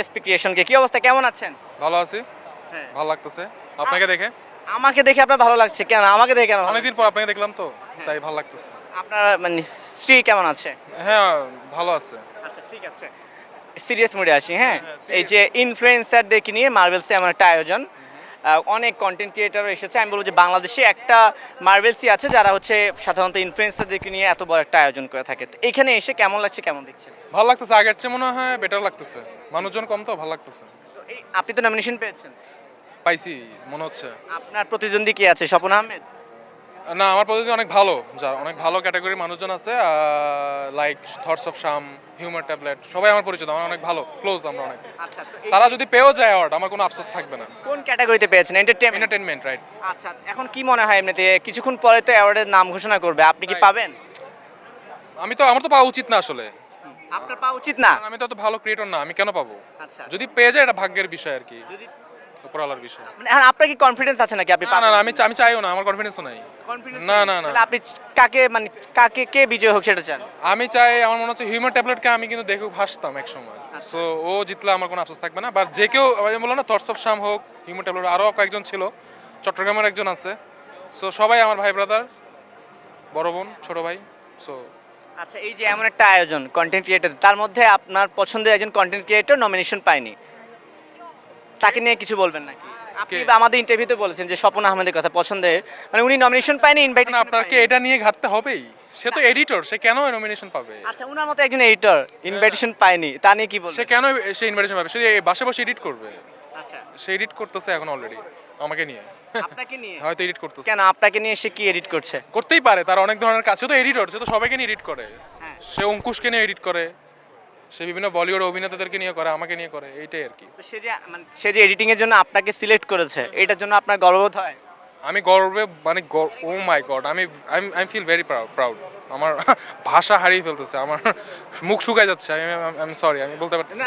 SP ক্রিয়েশনকে। কি অবস্থা, কেমন আছেন? ভালো আছি, হ্যাঁ। ভালো লাগতেছে আপনাকে দেখে। আমাকে দেখে আপনার ভালো লাগছে কেন? আমাকে দেখে কেন ভালো অনেকদিন লাগছে? পর আপনাকে দেখলাম তো, তাই ভালো লাগতেছে। আপনার মানে স্ত্রী কেমন আছে? হ্যাঁ, ভালো আছে। আচ্ছা ঠিক আছে, সিরিয়াস মোডে আসি। হ্যাঁ, হ্যাঁ, এই serious। যে ইনফ্লুয়েন্সারদেরকে নিয়ে মার্বেলসে এমন একটা আয়োজন, অনেক কন্টেন্ট ক্রিয়েটারও এসেছে। আমি বলবো যে বাংলাদেশে একটা মার্বেলসই আছে যারা হচ্ছে সাধারণত ইনফ্লুয়েন্সারদেরকে নিয়ে এত বড় একটা আয়োজন করে থাকে। তো এখানে এসে কেমন লাগছে, কেমন দেখছেন? ভালো লাগতেছে, আগের চেয়ে মনে হয় বেটার লাগতেছে। মানুষজন কম তো, ভালো লাগতেছে। তো এই আপনি তো নমিনেশন পেয়েছেন, পাইছি মনে হচ্ছে। আপনার প্রতিদ্বন্দ্বী কি আছে? স্বপন আহমেদ? না, আমার পদ্ধতি অনেক ভালো, যার অনেক ভালো ক্যাটাগরির মানুষজন আছে, লাইক থটস অফ শাম, হিউমার ট্যাবলেট, সবাই আমার পরিচিত, আমার অনেক ভালো ক্লোজ আমরা অনেক। আচ্ছা, তো তারা যদি পেয়েও যায় অ্যাওয়ার্ড, আমার কোনো আফসোস থাকবে না। কোন ক্যাটাগরিতে পেয়েছেন? এন্টারটেইনমেন্ট। Entertainment, right. আচ্ছা, এখন কি মনে হয় এমনিতে কিছুক্ষণ পরে তো অ্যাওয়ার্ডের নাম ঘোষণা করবে, আপনি কি Right. পাবেন? আমার তো পাওয়া উচিত না আসলে, আপনার পাওয়া উচিত না? কারণ আমি তো অত ভালো ক্রিয়েটর না, আমি কেন পাবো? আচ্ছা, যদি পেয়ে যায় এটা ভাগ্যের বিষয় আর কি, যদি উপরওয়ালার বিষয়। মানে এখন আপনার কি কনফিডেন্স আছে নাকি আপনি না পাবেন? না, আমি চাইও না, আমার কনফিডেন্সও নাই। Confidence না, নেই? না, না। তাহলে আপনি কাকে মানে কে বিজয় হোক সেটা চান? আমি চাই, আমার মনে হচ্ছে হিউম্যান ট্যাবলেটকে আমি কিন্তু দেখে ভাসতাম এক সময়, সো ও জিতলে আমার কোনো আফসোস থাকবে না। বাট যে কেউ, আমি বললাম না, থটস অফ শাম হোক, হিউম্যান ট্যাবলেট, আরও কয়েকজন ছিল, চট্টগ্রামের একজন আছে, সো সবাই আমার ভাই ব্রাদার, বড় বোন, ছোট ভাই, সো আচ্ছা, এই যে এমন একটা আয়োজন কন্টেন্ট ক্রিয়েটর, তার মধ্যে আপনার পছন্দের একজন কন্টেন্ট ক্রিয়েটর নমিনেশন পায়নি, তাকে নিয়ে কিছু বলবেন নাকি? আপনি কে? আমাদের ইন্টারভিউতে বলেছেন যে স্বপন আহমেদের কথা পছন্দের, মানে উনি নমিনেশন পায়নি, ইনভাইট না, আপনার কি এটা নিয়ে ঘাটতে হবেই? সে তো এডিটর, সে কেন নমিনেশন পাবে? আচ্ছা, উনার মতো একজন এডিটর ইনভাইটেশন পায়নি, তা নিয়ে কি সে বলবেন? কেন সে ইনভাইটেশন পাবে? সে বাসে বসে এডিট করবে। আচ্ছা, সে এডিট করতেছে এখন অলরেডি আমাকে নিয়ে, আপনাকে নিয়ে? হয়তো এডিট করতেছে। কেন আপনাকে নিয়ে সে কি এডিট করছে? করতেই পারে, তার অনেক ধরনের কাজ, সে তো এডিটর, সে তো সবাইকে নিয়ে এডিট করে। হ্যাঁ। সে অঙ্কুশকে নিয়ে এডিট করে, সে বিভিন্ন বলিউড অভিনেতাদেরকে নিয়ে করে, আমাকে নিয়ে করে, এইটাই আর কি। তো সে যে এডিটিং এর জন্য আপনাকে সিলেক্ট করেছে, এটার জন্য আপনার গর্ববোধ হয়? আমি গর্বে মানে, oh my god, I feel very proud. আমার ভাষা হারিয়ে ফেলতেছে, আমার মুখ শুকায় যাচ্ছে, আমি সরি, আমি বলতে পারতেছি না।